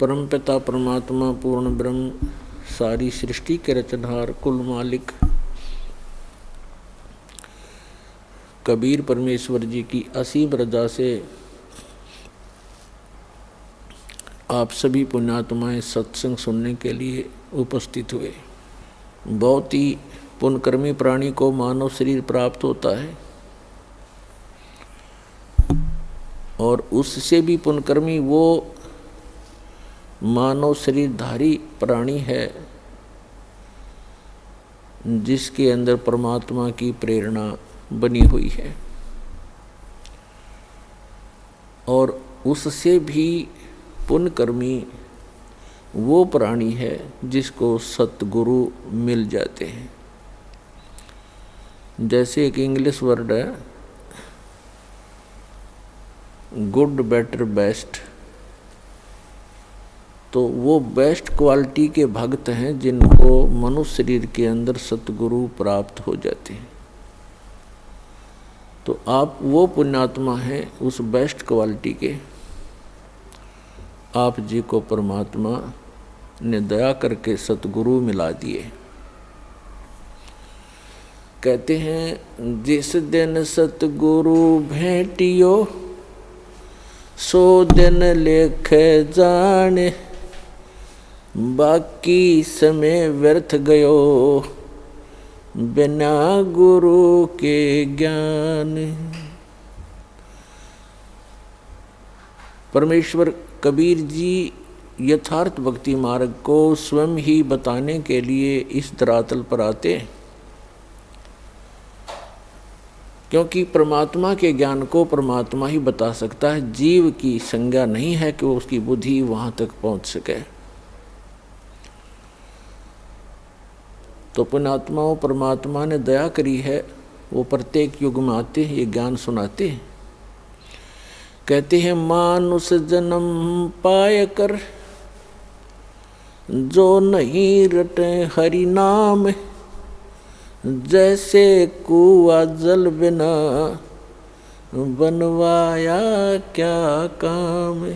परमपिता परमात्मा पूर्ण ब्रह्म सारी सृष्टि के रचनहार कुल मालिक कबीर परमेश्वर जी की असीम रजा से आप सभी पुण्यात्माएं सत्संग सुनने के लिए उपस्थित हुए। बहुत ही पुण्यकर्मी प्राणी को मानव शरीर प्राप्त होता है और उससे भी पुण्यकर्मी वो मानव शरीरधारी प्राणी है जिसके अंदर परमात्मा की प्रेरणा बनी हुई है, और उससे भी पुण्यकर्मी वो प्राणी है जिसको सतगुरु मिल जाते हैं। जैसे एक इंग्लिश वर्ड है गुड बेटर बेस्ट, तो वो बेस्ट क्वालिटी के भक्त हैं जिनको मनुष्य शरीर के अंदर सतगुरु प्राप्त हो जाते हैं। तो आप वो पुण्यात्मा हैं उस बेस्ट क्वालिटी के। आप जी को परमात्मा ने दया करके सतगुरु मिला दिए। कहते हैं जिस दिन सतगुरु भेंटियो सो दिन लेख जाने, बाकी समय व्यर्थ गयो बिना गुरु के ज्ञान। परमेश्वर कबीर जी यथार्थ भक्ति मार्ग को स्वयं ही बताने के लिए इस धरातल पर आते हैं, क्योंकि परमात्मा के ज्ञान को परमात्मा ही बता सकता है। जीव की संज्ञा नहीं है कि वो उसकी बुद्धि वहां तक पहुंच सके। तो पुण्यात्माओं परमात्मा ने दया करी है, वो प्रत्येक युग में आते हैं, ये ज्ञान सुनाते हैं। कहते हैं मानुष जन्म पाए कर जो नहीं रटे हरि नाम, जैसे कुआ जल बिना बनवाया क्या काम।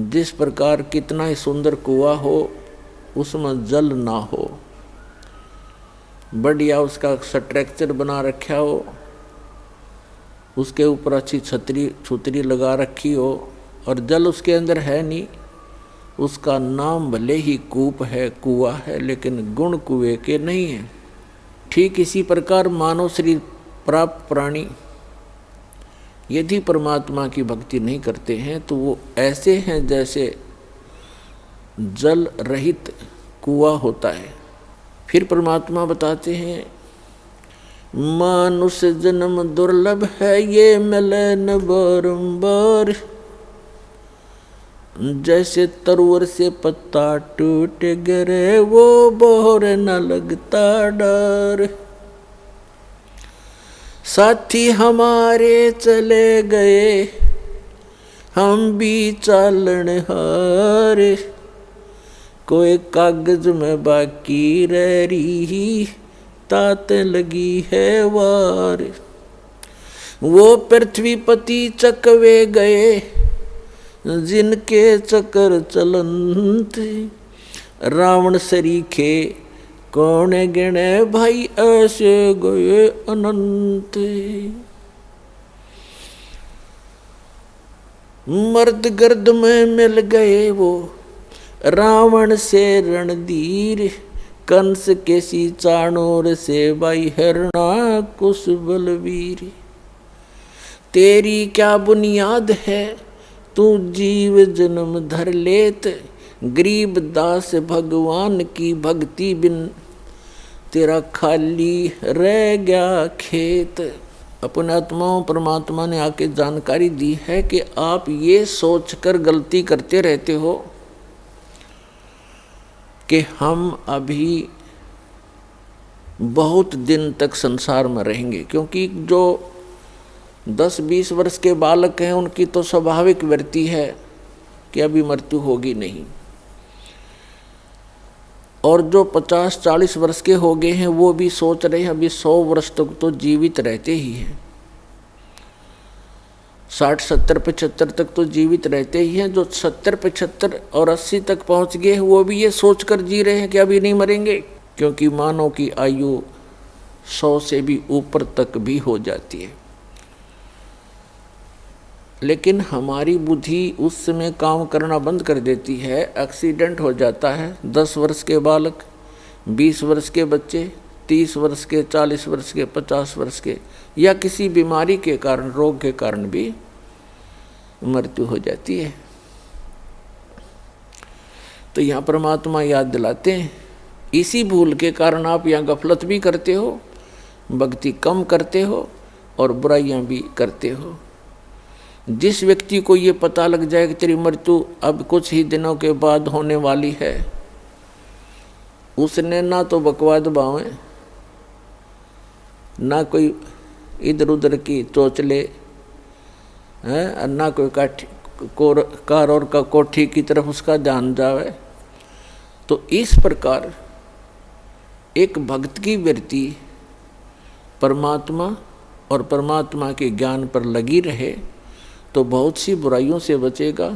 जिस प्रकार कितना ही सुंदर कुआ हो उसमें जल ना हो, बढ़िया उसका स्ट्रक्चर बना रखा हो, उसके ऊपर अच्छी छतरी लगा रखी हो और जल उसके अंदर है नहीं, उसका नाम भले ही कूप है, कुआ है, लेकिन गुण कुएं के नहीं है। ठीक इसी प्रकार मानव शरीर प्राप्त प्राणी यदि परमात्मा की भक्ति नहीं करते हैं तो वो ऐसे हैं जैसे जल रहित कुआ होता है। फिर परमात्मा बताते हैं मानुष जन्म दुर्लभ है ये मिले न बारंबार, जैसे तरुवर से पत्ता टूट गिरे वो बोर न लगता डर। साथी हमारे चले गए हम भी चालन हारे, कोई कागज में बाकी रह रही तात लगी है वार। वो पृथ्वीपति चकवे गए जिनके चक्कर चलंत, रावण सरीखे कौन गिने भाई ऐसे गए अनंत। मर्द गर्द में मिल गए वो रावण से रणधीर, कंस के सी चाणोर से भाई हरणा कुश बलवीर। तेरी क्या बुनियाद है तू जीव जन्म धर लेत, गरीब दास भगवान की भक्ति बिन तेरा खाली रह गया खेत। अपने आत्माओं परमात्मा ने आके जानकारी दी है कि आप ये सोचकर गलती करते रहते हो कि हम अभी बहुत दिन तक संसार में रहेंगे, क्योंकि जो 10-20 वर्ष के बालक हैं उनकी तो स्वाभाविक वृत्ति है कि अभी मृत्यु होगी नहीं, और जो 50-40 वर्ष के हो गए हैं वो भी सोच रहे हैं अभी 100 वर्ष तक तो जीवित रहते ही हैं। 60, 70, 75 तक तो जीवित रहते ही हैं। जो 70, 75 और 80 तक पहुंच गए हैं वो भी ये सोचकर जी रहे हैं कि अभी नहीं मरेंगे, क्योंकि मानव की आयु 100 से भी ऊपर तक भी हो जाती है। लेकिन हमारी बुद्धि उस समय काम करना बंद कर देती है। एक्सीडेंट हो जाता है, 10 वर्ष के बालक, 20 वर्ष के बच्चे, 30 वर्ष के, 40 वर्ष के, 50 वर्ष के, या किसी बीमारी के कारण, रोग के कारण भी मृत्यु हो जाती है। तो यहाँ परमात्मा याद दिलाते हैं, इसी भूल के कारण आप यहाँ गफलत भी करते हो, भक्ति कम करते हो और बुराइयां भी करते हो। जिस व्यक्ति को ये पता लग जाए कि तेरी मृत्यु अब कुछ ही दिनों के बाद होने वाली है, उसने ना तो बकवाद बावें, ना कोई इधर उधर की चोचले हैं, ना कोई कार और का कोठी की तरफ उसका ध्यान जावे। तो इस प्रकार एक भक्त की वृत्ति परमात्मा और परमात्मा के ज्ञान पर लगी रहे तो बहुत सी बुराइयों से बचेगा,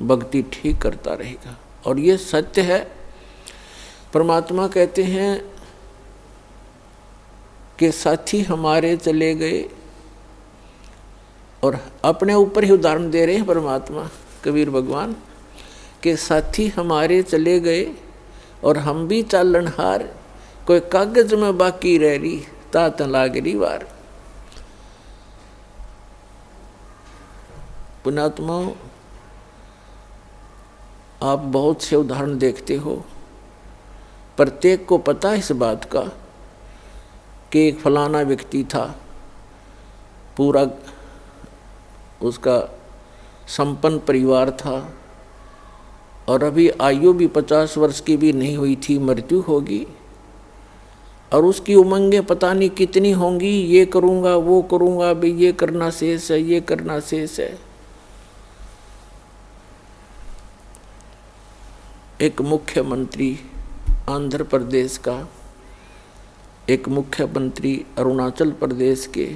भक्ति ठीक करता रहेगा। और ये सत्य है। परमात्मा कहते हैं कि साथी हमारे चले गए, और अपने ऊपर ही उदाहरण दे रहे हैं परमात्मा कबीर भगवान के, साथी हमारे चले गए और हम भी चालनहार, कोई कागज में बाकी रह रही तात लागरी वार। पुण्यात्मा, आप बहुत से उदाहरण देखते हो, प्रत्येक को पता है इस बात का कि एक फलाना व्यक्ति था, पूरा उसका संपन्न परिवार था और अभी आयु भी 50 वर्ष की भी नहीं हुई थी, मृत्यु होगी, और उसकी उमंगें पता नहीं कितनी होंगी, ये करूँगा वो करूँगा, भाई ये करना शेष है, ये करना शेष है। एक मुख्यमंत्री आंध्र प्रदेश का, एक मुख्यमंत्री अरुणाचल प्रदेश के,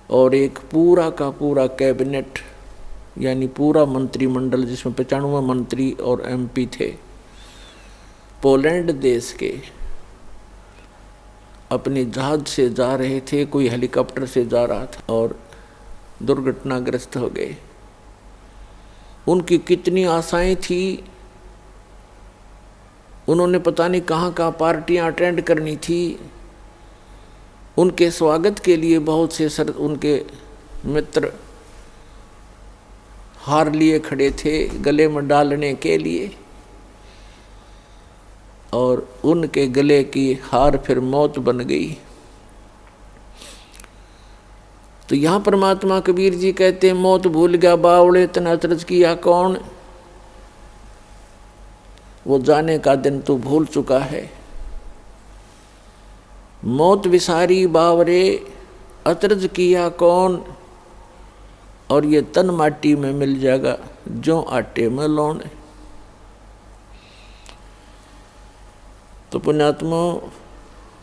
और एक पूरा का पूरा कैबिनेट यानी पूरा मंत्रिमंडल जिसमें 95 मंत्री और MP थे, पोलैंड देश के, अपने जहाज से जा रहे थे, कोई हेलीकॉप्टर से जा रहा था और दुर्घटनाग्रस्त हो गए। उनकी कितनी आशाएं थी, उन्होंने पता नहीं कहाँ कहाँ पार्टियां अटेंड करनी थी, उनके स्वागत के लिए बहुत से उनके मित्र हार लिए खड़े थे गले में डालने के लिए, और उनके गले की हार फिर मौत बन गई। तो यहाँ परमात्मा कबीर जी कहते हैं, मौत भूल गया बावड़े तना अचरज किया कौन, वो जाने का दिन तू भूल चुका है। मौत विसारी बावरे अचरज किया कौन, और ये तन माटी में मिल जाएगा जो आटे में लौन। तो पुण्यात्मा,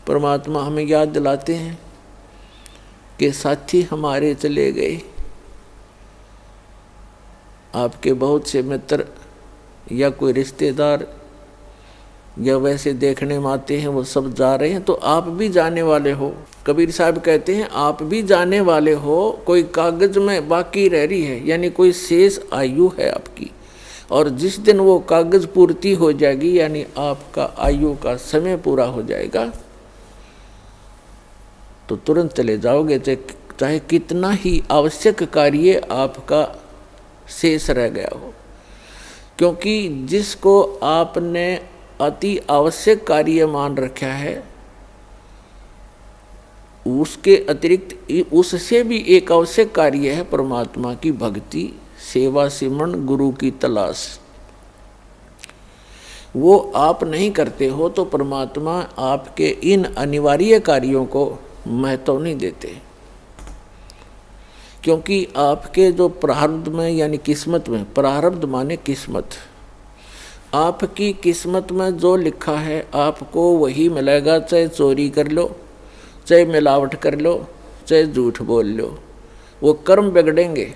परमात्मा हमें याद दिलाते हैं कि साथी हमारे चले गए। आपके बहुत से मित्र या कोई रिश्तेदार या वैसे देखने में आते हैं, वो सब जा रहे हैं, तो आप भी जाने वाले हो। कबीर साहब कहते हैं आप भी जाने वाले हो, कोई कागज में बाकी रह रही है, यानी कोई शेष आयु है आपकी, और जिस दिन वो कागज पूर्ति हो जाएगी, यानी आपका आयु का समय पूरा हो जाएगा, तो तुरंत चले जाओगे, चाहे कितना ही आवश्यक कार्य आपका शेष रह गया हो। क्योंकि जिसको आपने अति आवश्यक कार्य मान रखा है, उसके अतिरिक्त उससे भी एक आवश्यक कार्य है परमात्मा की भक्ति, सेवा, सिमरन, गुरु की तलाश। वो आप नहीं करते हो तो परमात्मा आपके इन अनिवार्य कार्यों को महत्व नहीं देते, क्योंकि आपके जो प्रारब्ध में यानी किस्मत में, प्रारब्ध माने किस्मत, आपकी किस्मत में जो लिखा है आपको वही मिलेगा, चाहे चोरी कर लो, चाहे मिलावट कर लो, चाहे झूठ बोल लो, वो कर्म बिगड़ेंगे,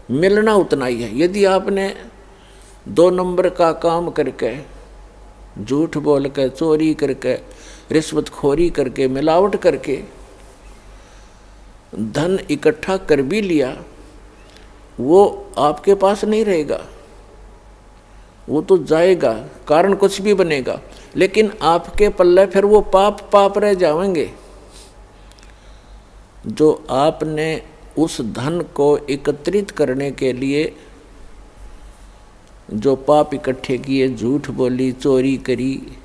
मिलना उतना ही है। यदि आपने 2 नंबर का काम करके, झूठ बोल के, चोरी करके, रिश्वतखोरी करके, मिलावट करके धन इकट्ठा कर भी लिया, वो आपके पास नहीं रहेगा, वो तो जाएगा, कारण कुछ भी बनेगा, लेकिन आपके पल्ले फिर वो पाप रह जाएंगे। जो आपने उस धन को एकत्रित करने के लिए जो पाप इकट्ठे किए, झूठ बोली, चोरी करी,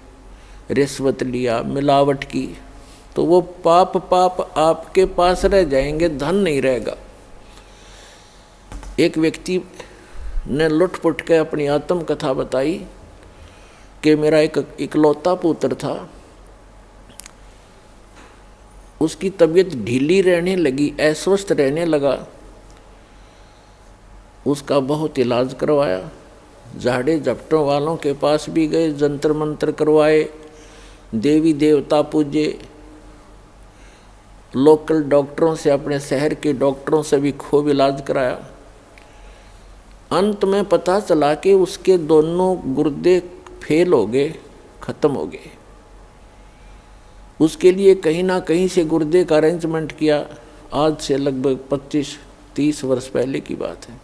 रिश्वत लिया, मिलावट की, तो वो पाप आपके पास रह जाएंगे, धन नहीं रहेगा। एक व्यक्ति ने लुटपुट के अपनी आत्मकथा बताई कि मेरा एक इकलौता पुत्र था, उसकी तबीयत ढीली रहने लगी, अस्वस्थ रहने लगा। उसका बहुत इलाज करवाया, झाड़े झपटों वालों के पास भी गए, जंतर मंत्र करवाए, देवी देवता पूजे, लोकल डॉक्टरों से, अपने शहर के डॉक्टरों से भी खूब इलाज कराया। अंत में पता चला कि उसके दोनों गुर्दे फेल हो गए, खत्म हो गए। उसके लिए कहीं ना कहीं से गुर्दे का अरेंजमेंट किया। आज से लगभग 25-30 वर्ष पहले की बात है।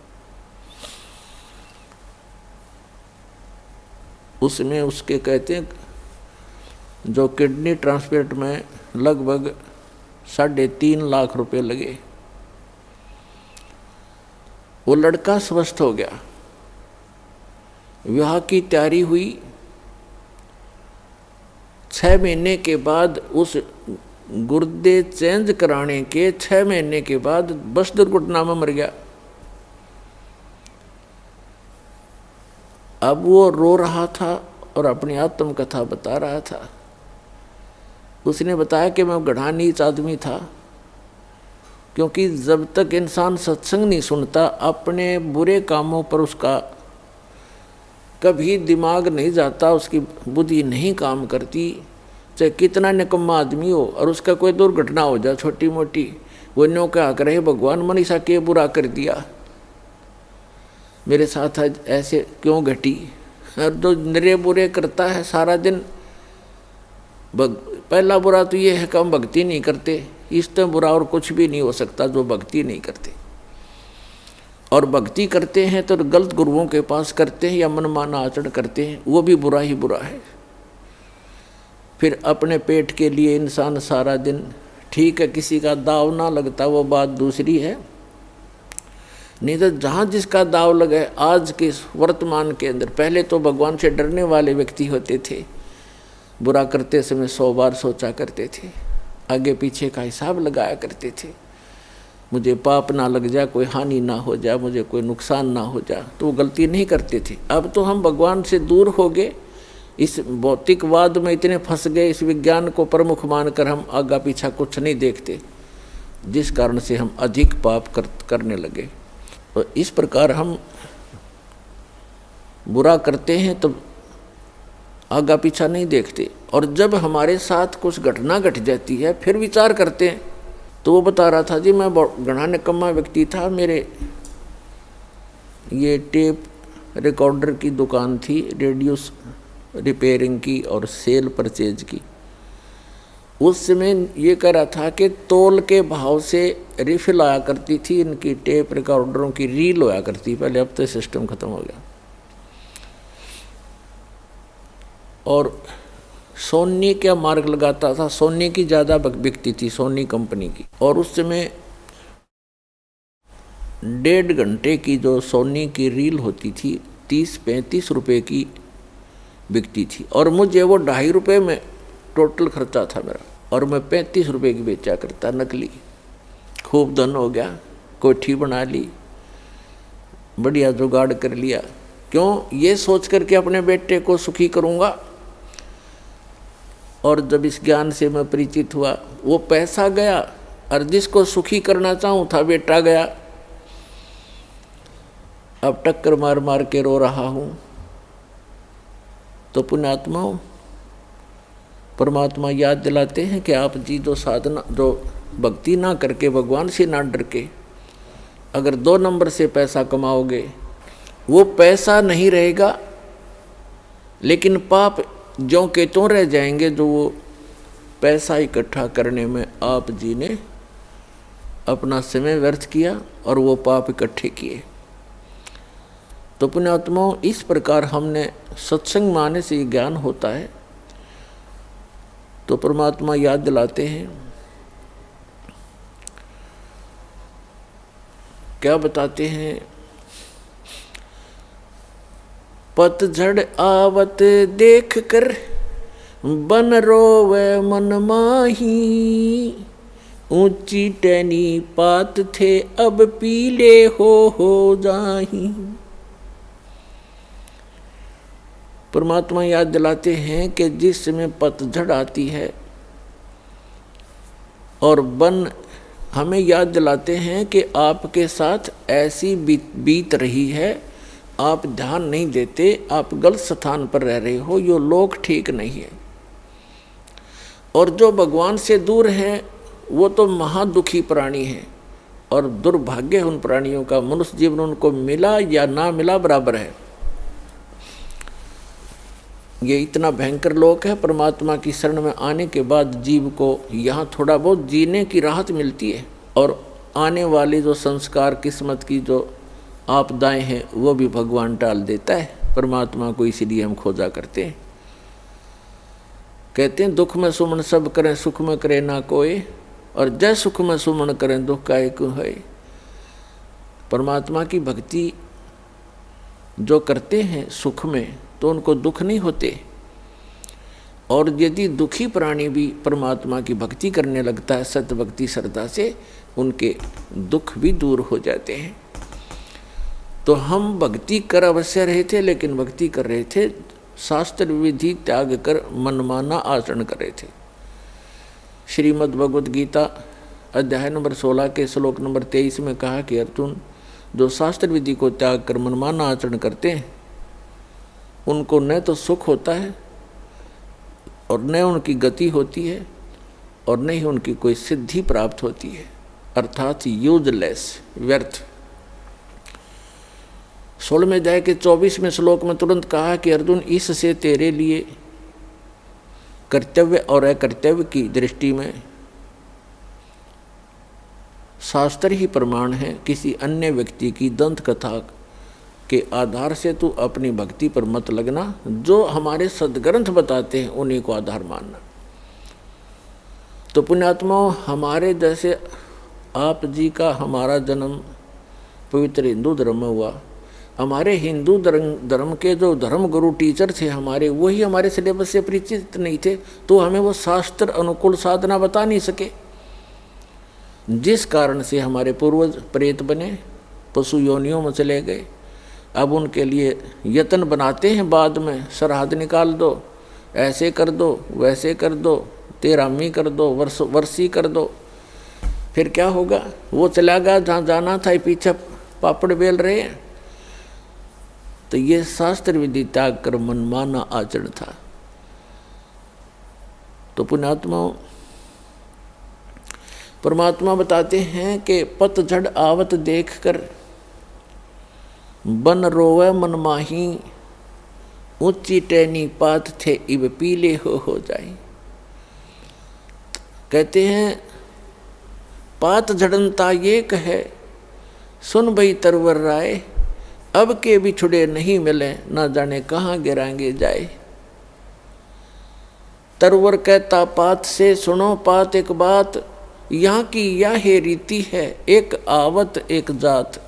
उसमें उसके कहते हैं जो किडनी ट्रांसप्लांट में लगभग 3.5 लाख रुपए लगे। वो लड़का स्वस्थ हो गया, विवाह की तैयारी हुई। 6 महीने के बाद, उस गुर्दे चेंज कराने के 6 महीने के बाद बस दुर्घटना में मर गया। अब वो रो रहा था और अपनी आत्मकथा बता रहा था। उसने बताया कि मैं गधा नीच आदमी था, क्योंकि जब तक इंसान सत्संग नहीं सुनता, अपने बुरे कामों पर उसका कभी दिमाग नहीं जाता, उसकी बुद्धि नहीं काम करती। चाहे कितना निकम्मा आदमी हो और उसका कोई दुर्घटना हो जाए छोटी मोटी, वो न्यों क्या करे, भगवान मनीषा के बुरा कर दिया, मेरे साथ आज ऐसे क्यों घटी। और जो निरे बुरे करता है सारा दिन, पहला बुरा तो ये है कि हम भक्ति नहीं करते। इससे बुरा और कुछ भी नहीं हो सकता जो भक्ति नहीं करते। और भक्ति करते हैं तो गलत गुरुओं के पास करते हैं या मनमाना आचरण करते हैं, वो भी बुरा ही बुरा है। फिर अपने पेट के लिए इंसान सारा दिन, ठीक है किसी का दाव ना लगता वो बात दूसरी है, नहीं तो जहाँ जिसका दाव लगे आज के वर्तमान के अंदर। पहले तो भगवान से डरने वाले व्यक्ति होते थे, बुरा करते समय 100 बार सोचा करते थे, आगे पीछे का हिसाब लगाया करते थे, मुझे पाप ना लग जाए, कोई हानि ना हो जाए, मुझे कोई नुकसान ना हो जाए, तो वो गलती नहीं करते थे। अब तो हम भगवान से दूर हो गए, इस भौतिकवाद में इतने फंस गए, इस विज्ञान को प्रमुख मानकर हम आगा पीछा कुछ नहीं देखते, जिस कारण से हम अधिक पाप करने लगे। और इस प्रकार हम बुरा करते हैं तो आगा पीछा नहीं देखते, और जब हमारे साथ कुछ घटना घट जाती है फिर विचार करते हैं। तो वो बता रहा था, जी मैं घना निकम्मा व्यक्ति था, मेरे ये टेप रिकॉर्डर की दुकान थी, रेडियो रिपेयरिंग की और सेल परचेज की। उस समय ये कह रहा था कि तोल के भाव से रिफिल आया करती थी इनकी टेप रिकॉर्डरों की, रील होया करती पहले, अब तो सिस्टम खत्म हो गया। और सोनी का मार्क लगाता था, सोनी की ज़्यादा बिकती थी, सोनी कंपनी की। और उस समय 1.5 घंटे की जो सोनी की रील होती थी 30-35 रुपये की बिकती थी, और मुझे वो 2.5 रुपये में टोटल खर्चा था मेरा, और मैं 35 रुपये की बेचा करता नकली। खूब धन हो गया, कोठी बना ली, बढ़िया जुगाड़ कर लिया। क्यों? ये सोच करके अपने बेटे को सुखी करूँगा। और जब इस ज्ञान से मैं परिचित हुआ, वो पैसा गया और जिसको सुखी करना चाहूँ था बेटा गया। अब टक्कर मार मार के रो रहा हूँ। तो पुण्यात्माओं, परमात्मा याद दिलाते हैं कि आप जी जो साधना, जो भक्ति ना करके, भगवान से ना डर के अगर 2 नंबर से पैसा कमाओगे वो पैसा नहीं रहेगा, लेकिन पाप ज्यों के त्यों रह जाएंगे जो वो पैसा इकट्ठा करने में आप जी ने अपना समय व्यर्थ किया और वो पाप इकट्ठे किए। तो पुण्यात्माओं, इस प्रकार हमने सत्संग माने से ज्ञान होता है। तो परमात्मा याद दिलाते हैं, क्या बताते हैं, पतझड़ आवत देख कर बन रोवे मन माही, ऊंची टहनी पात थे अब पीले हो जाही। परमात्मा याद दिलाते हैं कि जिस समय पतझड़ आती है और वन हमें याद दिलाते हैं कि आपके साथ ऐसी बीत रही है, आप ध्यान नहीं देते, आप गलत स्थान पर रह रहे हो, यो लोक ठीक नहीं है। और जो भगवान से दूर हैं वो तो महादुखी प्राणी हैं, और दुर्भाग्य उन प्राणियों का, मनुष्य जीवन उनको मिला या ना मिला बराबर है। ये इतना भयंकर लोक है। परमात्मा की शरण में आने के बाद जीव को यहाँ थोड़ा बहुत जीने की राहत मिलती है, और आने वाले जो संस्कार किस्मत की जो आपदाएं हैं वो भी भगवान टाल देता है। परमात्मा को इसीलिए हम खोजा करते हैं। कहते हैं दुख में सुमन सब करें, सुख में करे ना कोई, और जय सुख में सुमन करें दुख का एक है। परमात्मा की भक्ति जो करते हैं सुख में तो उनको दुख नहीं होते, और यदि दुखी प्राणी भी परमात्मा की भक्ति करने लगता है सत्य भक्ति श्रद्धा से, उनके दुख भी दूर हो जाते हैं। तो हम भक्ति कर अवश्य रहे थे, लेकिन भक्ति कर रहे थे शास्त्र विधि त्याग कर मनमाना आचरण कर रहे थे। श्रीमद् भगवद गीता अध्याय नंबर 16 के श्लोक नंबर 23 में कहा कि अर्जुन, जो शास्त्र विधि को त्याग कर मनमाना आचरण करते हैं उनको न तो सुख होता है और न उनकी गति होती है और न ही उनकी कोई सिद्धि प्राप्त होती है, अर्थात यूजलेस, व्यर्थ। 16वें अध्याय के 24वें श्लोक में तुरंत कहा कि अर्जुन, इससे तेरे लिए कर्तव्य और अकर्तव्य की दृष्टि में शास्त्र ही प्रमाण है, किसी अन्य व्यक्ति की दंत कथा के आधार से तू अपनी भक्ति पर मत लगना। जो हमारे सदग्रंथ बताते हैं उन्हीं को आधार मानना। तो पुण्यात्माओं, हमारे जैसे आप जी का हमारा जन्म पवित्र हिंदू धर्म में हुआ, हमारे हिंदू धर्म के जो धर्म गुरु टीचर थे हमारे, वही हमारे सिलेबस से परिचित नहीं थे, तो हमें वो शास्त्र अनुकूल साधना बता नहीं सके, जिस कारण से हमारे पूर्वज प्रेत बने, पशु योनियों में चले गए। अब उनके लिए यत्न बनाते हैं, बाद में सरहद निकाल दो, ऐसे कर दो, वैसे कर दो, तेरामी कर दो, वर्षी कर दो। फिर क्या होगा? वो चला गया जहाँ जाना था, पीछे पापड़ बेल रहे हैं। तो ये शास्त्र विधि त्याग कर मनमाना आचरण था। तो पुण्यात्माओं, परमात्मा बताते हैं कि पतझड़ आवत देख कर बन रोवे मन माही, ऊंची टहनी पात थे इब पीले हो जाए। कहते हैं पात झड़नता ये कहे, सुन भई तरवर राय, अब के बिछुड़े नहीं मिले, ना जाने कहाँ गिराएंगे जाए। तरवर कहता पात से, सुनो पात एक बात, यहाँ की यह रीति है, एक आवत एक जात।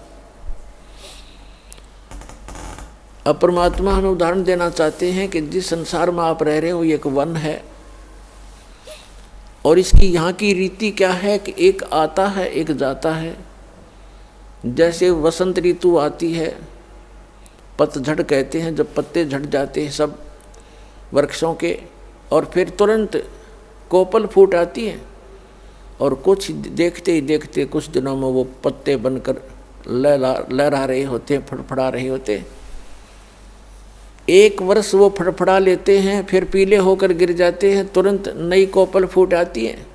अब परमात्मा हमें उदाहरण देना चाहते हैं कि जिस संसार में आप रह रहे हो ये एक वन है, और इसकी यहाँ की रीति क्या है कि एक आता है एक जाता है। जैसे वसंत ऋतु आती है, पतझड़ कहते हैं, जब पत्ते झड़ जाते हैं सब वृक्षों के, और फिर तुरंत कोपल फूट आती है, और कुछ देखते ही देखते कुछ दिनों में वो पत्ते बनकर लहरा रहे होते हैं, फड़फड़ा रहे होते हैं। एक वर्ष वो फड़फड़ा लेते हैं, फिर पीले होकर गिर जाते हैं, तुरंत नई कोपल फूट आती है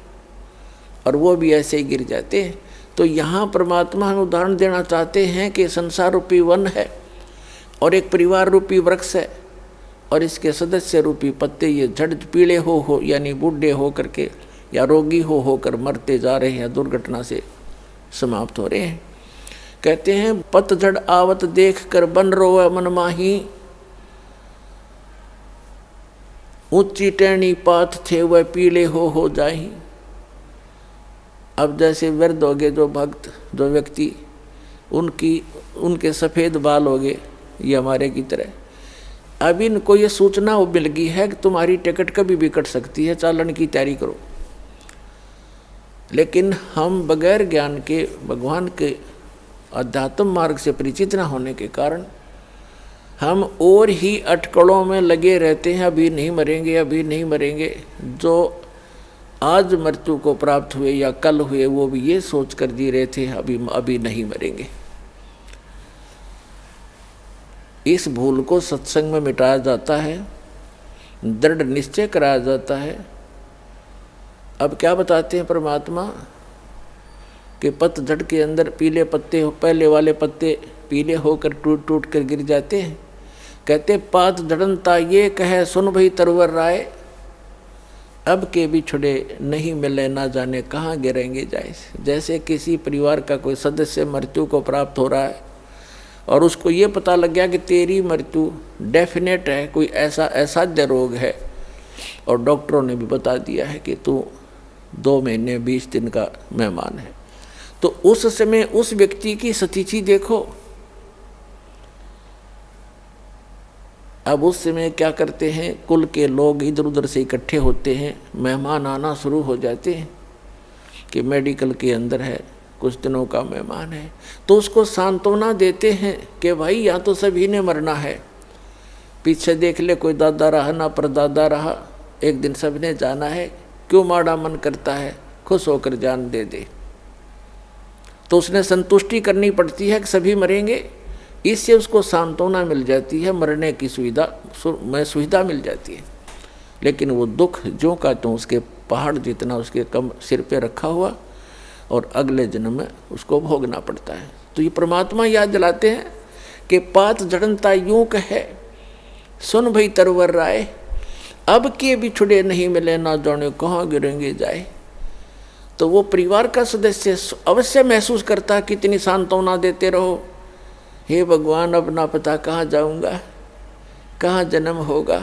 और वो भी ऐसे ही गिर जाते हैं। तो यहाँ परमात्मा हमें उदाहरण देना चाहते हैं कि संसार रूपी वन है और एक परिवार रूपी वृक्ष है और इसके सदस्य रूपी पत्ते ये झड़ पीले हो यानी बूढ़े हो करके या रोगी होकर मरते जा रहे हैं, दुर्घटना से समाप्त हो रहे हैं। कहते हैं पतझड़ आवत देख कर बन रोवे मन माही, ऊंची टहनी पात थे वह पीले हो जाही। अब जैसे वृद्ध हो गए जो भक्त जो व्यक्ति, उनके सफ़ेद बाल हो गए ये हमारे की तरह। अब इनको ये सूचना वो मिल गई है कि तुम्हारी टिकट कभी भी कट सकती है, चालन की तैयारी करो। लेकिन हम बगैर ज्ञान के भगवान के अध्यात्म मार्ग से परिचित न होने के कारण हम और ही अटकलों में लगे रहते हैं, अभी नहीं मरेंगे, अभी नहीं मरेंगे। जो आज मृत्यु को प्राप्त हुए या कल हुए वो भी ये सोच कर जी रहे थे अभी नहीं मरेंगे। इस भूल को सत्संग में मिटाया जाता है, दृढ़ निश्चय कराया जाता है। अब क्या बताते हैं परमात्मा कि पतझड़ के अंदर पीले पत्ते, पहले वाले पत्ते पीले होकर टूट टूट कर गिर जाते हैं। कहते पात झड़नता ये कहे सुन भई तरवर राय, अब के बिछड़े नहीं मिले ना जाने कहाँ गिरेंगे जाए। जैसे किसी परिवार का कोई सदस्य मृत्यु को प्राप्त हो रहा है और उसको ये पता लग गया कि तेरी मृत्यु डेफिनेट है, कोई ऐसा असाध्य रोग है और डॉक्टरों ने भी बता दिया है कि तू 2 महीने 20 दिन का मेहमान है, तो उस समय उस व्यक्ति की स्थिति देखो। अब उस समय क्या करते हैं, कुल के लोग इधर उधर से इकट्ठे होते हैं, मेहमान आना शुरू हो जाते हैं कि मेडिकल के अंदर है, कुछ दिनों का मेहमान है। तो उसको सांत्वना देते हैं कि भाई या तो सभी ने मरना है, पीछे देख ले कोई दादा रहा ना परदादा रहा, एक दिन सबने जाना है, क्यों माड़ा मन करता है, खुश होकर जान दे दे। तो उसने संतुष्टि करनी पड़ती है कि सभी मरेंगे, इससे उसको सांत्वना मिल जाती है, मरने की सुविधा मिल जाती है। लेकिन वो दुख जो का तो उसके पहाड़ जितना उसके कम सिर पे रखा हुआ और अगले जन्म में उसको भोगना पड़ता है। तो ये परमात्मा याद दिलाते हैं कि पात झड़नता यूं कहे सुन भई तरवर राय, अब के बिछुड़े नहीं मिले ना जाने कहाँ गिरेंगे जाए। तो वो परिवार का सदस्य अवश्य महसूस करता, कितनी सांत्वना देते रहो, हे भगवान अब ना पता कहाँ जाऊँगा, कहाँ जन्म होगा।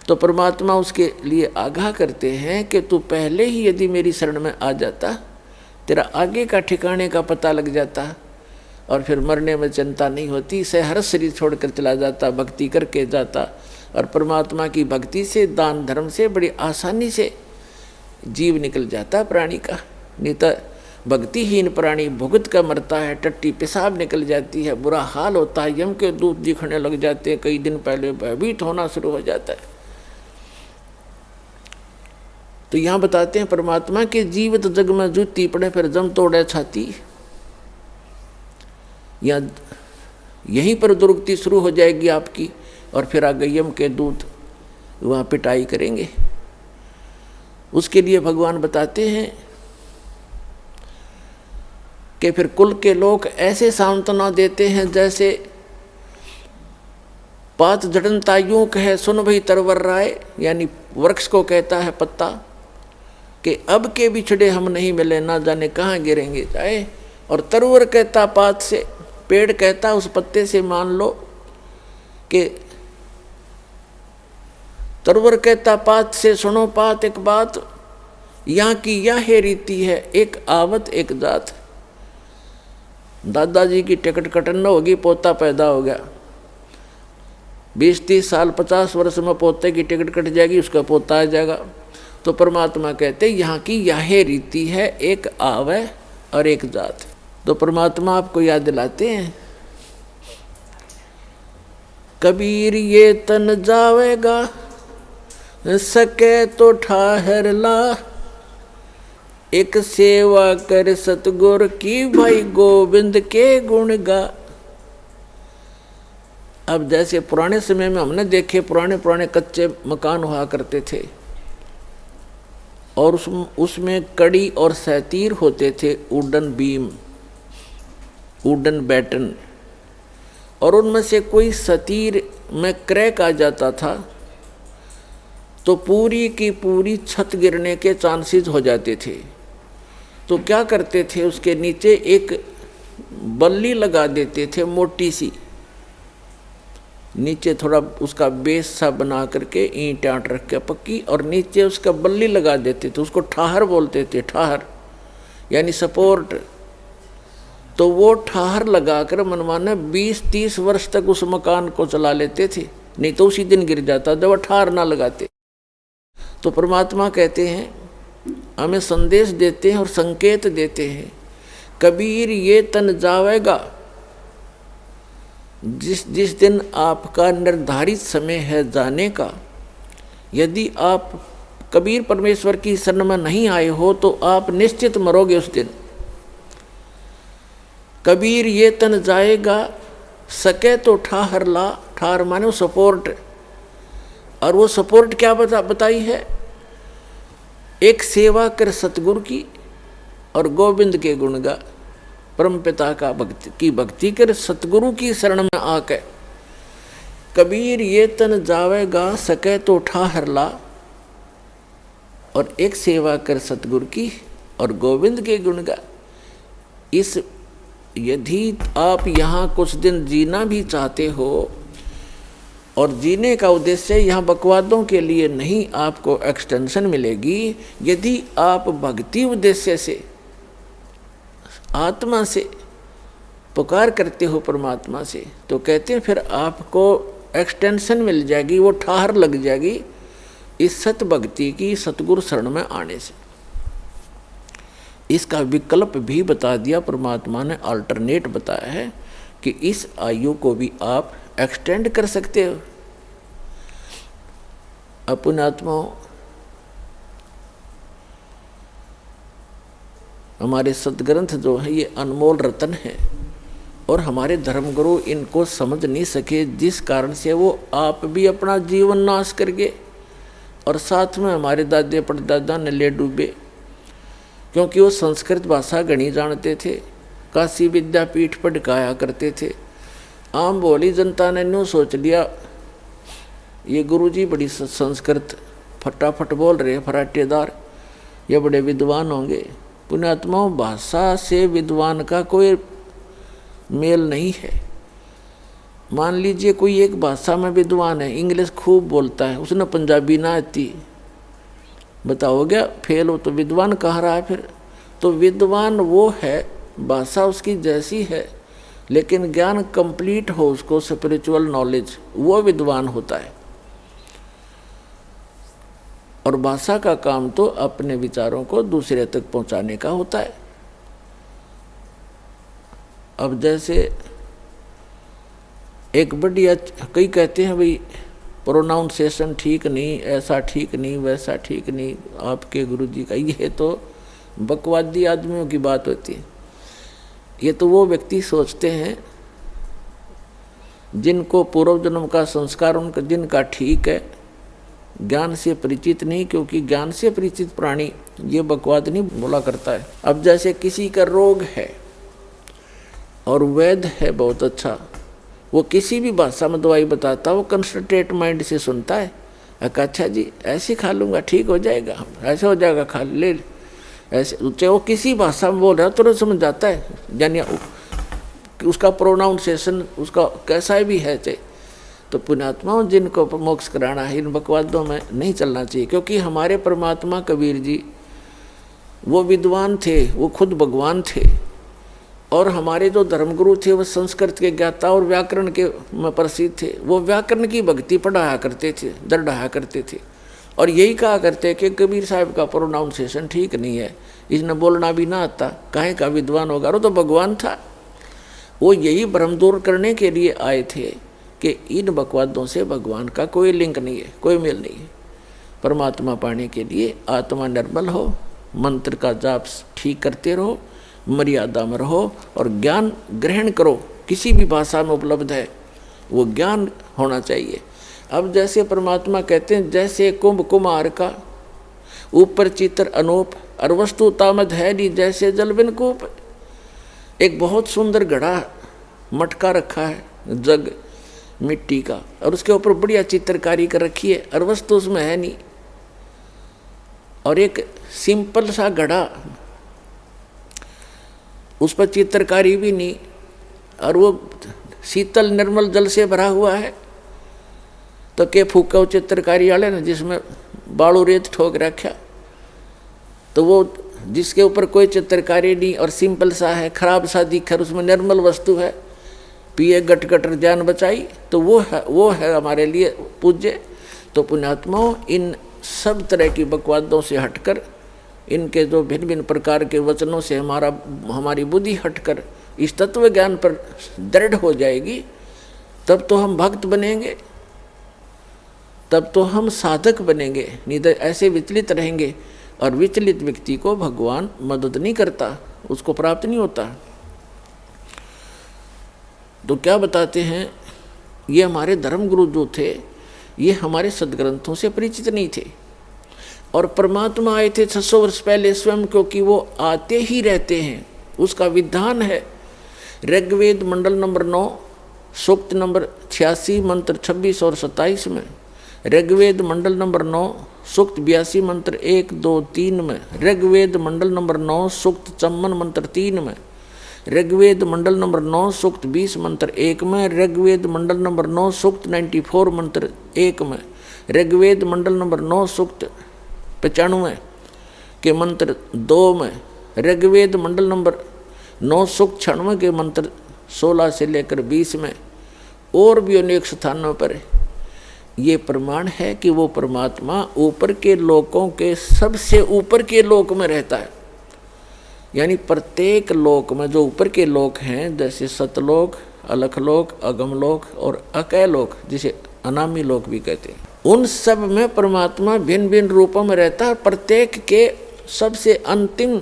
तो परमात्मा उसके लिए आगाह करते हैं कि तू पहले ही यदि मेरी शरण में आ जाता, तेरा आगे का ठिकाने का पता लग जाता और फिर मरने में चिंता नहीं होती, से हर शरीर छोड़कर चला जाता, भक्ति करके जाता। और परमात्मा की भक्ति से, दान धर्म से बड़ी आसानी से जीव निकल जाता प्राणी का। नहीं तो भक्तिहीन प्राणी भुगत का मरता है, टट्टी पेशाब निकल जाती है, बुरा हाल होता है, यम के दूत दिखने लग जाते हैं, कई दिन पहले भयभीत होना शुरू हो जाता है। तो यहाँ बताते हैं परमात्मा के जीवित जग में जूती पड़े फिर जम तोड़े छाती। या यहीं पर दुर्गति शुरू हो जाएगी आपकी और फिर आगे यम के दूत वहाँ पिटाई करेंगे। उसके लिए भगवान बताते हैं कि फिर कुल के लोग ऐसे सांत्वना देते हैं जैसे पात झड़नता यूं कहे सुन भई तरवर राय, यानी वृक्ष को कहता है पत्ता कि अब के बिछड़े हम नहीं मिले ना जाने कहाँ गिरेंगे जाए। और तरवर कहता पात से, पेड़ कहता उस पत्ते से, मान लो कि तरवर कहता पात से, सुनो पात एक बात, यहाँ की यह रीति है, एक आवत एक जात। दादाजी की टिकट कटन होगी, पोता पैदा हो गया, 20-30 साल 50 वर्ष में पोते की टिकट कट जाएगी, उसका पोता आ जाएगा। तो परमात्मा कहते यहाँ की यह रीति है, एक आवे और एक जात। तो परमात्मा आपको याद दिलाते हैं, कबीर ये तन जावेगा सके तो ठाहर ला, एक सेवा कर सतगुर की भाई गोविंद के गुण गा। अब जैसे पुराने समय में हमने देखे पुराने कच्चे मकान हुआ करते थे और उसमें कड़ी और सैतीर होते थे, वुडन बीम, वुडन बैटन, और उनमें से कोई सतीर में क्रैक आ जाता था तो पूरी की पूरी छत गिरने के चांसेस हो जाते थे। तो क्या करते थे, उसके नीचे एक बल्ली लगा देते थे मोटी सी, नीचे थोड़ा उसका बेस सा बना करके ईंट आट रख के पक्की, और नीचे उसका बल्ली लगा देते थे। उसको ठाहर बोलते थे, ठाहर यानी सपोर्ट। तो वो ठाहर लगाकर मनमाने 20-30 वर्ष तक उस मकान को चला लेते थे, नहीं तो उसी दिन गिर जाता जब वो ठाहर ना लगाते। तो परमात्मा कहते हैं, हमें संदेश देते हैं और संकेत देते हैं, कबीर ये तन जावेगा, जिस दिन आपका निर्धारित समय है जाने का, यदि आप कबीर परमेश्वर की शरण में नहीं आए हो तो आप निश्चित मरोगे उस दिन। कबीर ये तन जाएगा, सके तो ठाहर ला, ठाहर माने सपोर्ट, और वो सपोर्ट क्या बताई है, एक सेवा कर सतगुरु की और गोविंद के गुण गा, परम पिता का भक्ति कर सतगुरु की शरण में आके। कबीर ये तन जावेगा, सके तो ठाहर ला, और एक सेवा कर सतगुरु की और गोविंद के गुण गा। इस यदि आप यहाँ कुछ दिन जीना भी चाहते हो, और जीने का उद्देश्य यहाँ बकवादों के लिए नहीं, आपको एक्सटेंशन मिलेगी। यदि आप भक्ति उद्देश्य से आत्मा से पुकार करते हो परमात्मा से, तो कहते हैं फिर आपको एक्सटेंशन मिल जाएगी, वो ठाहर लग जाएगी इस सत भक्ति की, सतगुरु शरण में आने से। इसका विकल्प भी बता दिया परमात्मा ने, अल्टरनेट बताया है कि इस आयु को भी आप एक्सटेंड कर सकते हो। अपने आत्माओं, हमारे सदग्रंथ जो है ये अनमोल रतन है, और हमारे धर्मगुरु इनको समझ नहीं सके, जिस कारण से वो आप भी अपना जीवन नाश कर गए और साथ में हमारे दादे परदादा ने ले डूबे, क्योंकि वो संस्कृत भाषा गणी जानते थे, काशी विद्यापीठ पढ़ाया करते थे। आम भोली जनता ने न्यू सोच लिया ये गुरुजी बड़ी संस्कृत फटाफट बोल रहे, फराटेदार, ये बड़े विद्वान होंगे। पुण्यात्माओं, भाषा से विद्वान का कोई मेल नहीं है। मान लीजिए कोई एक भाषा में विद्वान है, इंग्लिश खूब बोलता है, उसने पंजाबी ना आती, बताओ क्या फेल हो, तो विद्वान कहाँ रहा फिर? तो विद्वान वो है, भाषा उसकी जैसी है, लेकिन ज्ञान कंप्लीट हो उसको, स्पिरिचुअल नॉलेज, वो विद्वान होता है। और भाषा का काम तो अपने विचारों को दूसरे तक पहुंचाने का होता है। अब जैसे एक बढ़िया, कई कहते हैं भाई प्रोनाउंसिएशन ठीक नहीं, ऐसा ठीक नहीं, वैसा ठीक नहीं आपके गुरुजी का, ये तो बकवादी आदमियों की बात होती है। ये तो वो व्यक्ति सोचते हैं जिनको पूर्व जन्म का संस्कार उनका जिनका ठीक है, ज्ञान से परिचित नहीं, क्योंकि ज्ञान से परिचित प्राणी ये बकवाद नहीं बोला करता है। अब जैसे किसी का रोग है और वैद्य है बहुत अच्छा, वो किसी भी भाषा में दवाई बताता, वो कंसंट्रेट माइंड से सुनता है, अच्छा जी ऐसे खा लूँगा ठीक हो जाएगा, ऐसे हो जाएगा खा ले, ऐसे, चाहे वो किसी भाषा में बोल रहा है तुरंत समझ जाता है, यानी उसका प्रोनाउंसिएशन उसका कैसा भी है चाहे। तो पुण्यात्माओं, जिनको मोक्ष कराना है, इन बकवादों में नहीं चलना चाहिए, क्योंकि हमारे परमात्मा कबीर जी वो विद्वान थे, वो खुद भगवान थे, और हमारे जो धर्मगुरु थे वो संस्कृत के ज्ञाता और व्याकरण के में प्रसिद्ध थे। वो व्याकरण की भक्ति पढ़ाया करते थे, दर्ड़ाया करते थे, और यही कहा करते कि कबीर साहब का प्रोनाउंसिएशन ठीक नहीं है, इसने बोलना भी ना आता, काहे का विद्वान होगा, वो तो भगवान था। वो यही भ्रम दूर करने के लिए आए थे कि इन बकवादों से भगवान का कोई लिंक नहीं है, कोई मेल नहीं है। परमात्मा पाने के लिए आत्मा निर्मल हो, मंत्र का जाप ठीक करते रहो, मर्यादा में रहो, और ज्ञान ग्रहण करो, किसी भी भाषा में उपलब्ध है वो ज्ञान होना चाहिए। अब जैसे परमात्मा कहते हैं, जैसे कुंभ कुमार का, ऊपर चित्र अनूप और वस्तु तामद है नहीं जैसे जल बिन कूप। एक बहुत सुंदर घड़ा मटका रखा है जग मिट्टी का, और उसके ऊपर बढ़िया चित्रकारी कर रखी है और वस्तु उसमें है नहीं। और एक सिंपल सा घड़ा, उस पर चित्रकारी भी नहीं, और वो शीतल निर्मल जल से भरा हुआ है। तो के फूका चित्रकारी वाले ने जिसमें बालू रेत ठोक रखा, तो वो जिसके ऊपर कोई चित्रकारी नहीं और सिंपल सा है, खराब सा दिखकर उसमें निर्मल वस्तु है, पिए गट गटर जान बचाई, तो वो है हमारे लिए पूज्य। तो पुण्यात्माओं, इन सब तरह की बकवादों से हटकर, इनके जो भिन्न भिन्न प्रकार के वचनों से हमारी बुद्धि हटकर इस तत्व ज्ञान पर दृढ़ हो जाएगी, तब तो हम भक्त बनेंगे, तब तो हम साधक बनेंगे। नहीं तो ऐसे विचलित रहेंगे, और विचलित व्यक्ति को भगवान मदद नहीं करता, उसको प्राप्त नहीं होता। तो क्या बताते हैं, ये हमारे धर्म गुरु जो थे, ये हमारे सदग्रंथों से परिचित नहीं थे। और परमात्मा आए थे 600 वर्ष पहले स्वयं, क्योंकि वो आते ही रहते हैं, उसका विधान है। ऋग्वेद मंडल नंबर 9 सूक्त नंबर 86 मंत्र 26 और 27 में, ऋग्वेद मंडल नंबर 9 सूक्त 82 मंत्र 1, 2, 3 में, ऋग्वेद मंडल नंबर 9 सूक्त 54 मंत्र 3 में, ऋग्वेद मंडल नंबर 9 सूक्त 20 मंत्र 1 में, ऋग्वेद मंडल नंबर 9 सूक्त 94 मंत्र 1 में, ऋग्वेद मंडल नंबर 9 सूक्त 95 के मंत्र 2 में, ऋग्वेद मंडल नंबर 9 सूक्त 96 के मंत्र 16 से लेकर 20 में, और भी अनेक स्थानों पर ये प्रमाण है कि वो परमात्मा ऊपर के लोकों के सबसे ऊपर के लोक में रहता है। यानी प्रत्येक लोक में जो ऊपर के लोक हैं, जैसे सतलोक, अलखलोक, अगमलोक और अकैलोक, जिसे अनामी लोक भी कहते हैं, उन सब में परमात्मा भिन्न भिन्न रूपों में रहता है। प्रत्येक के सबसे अंतिम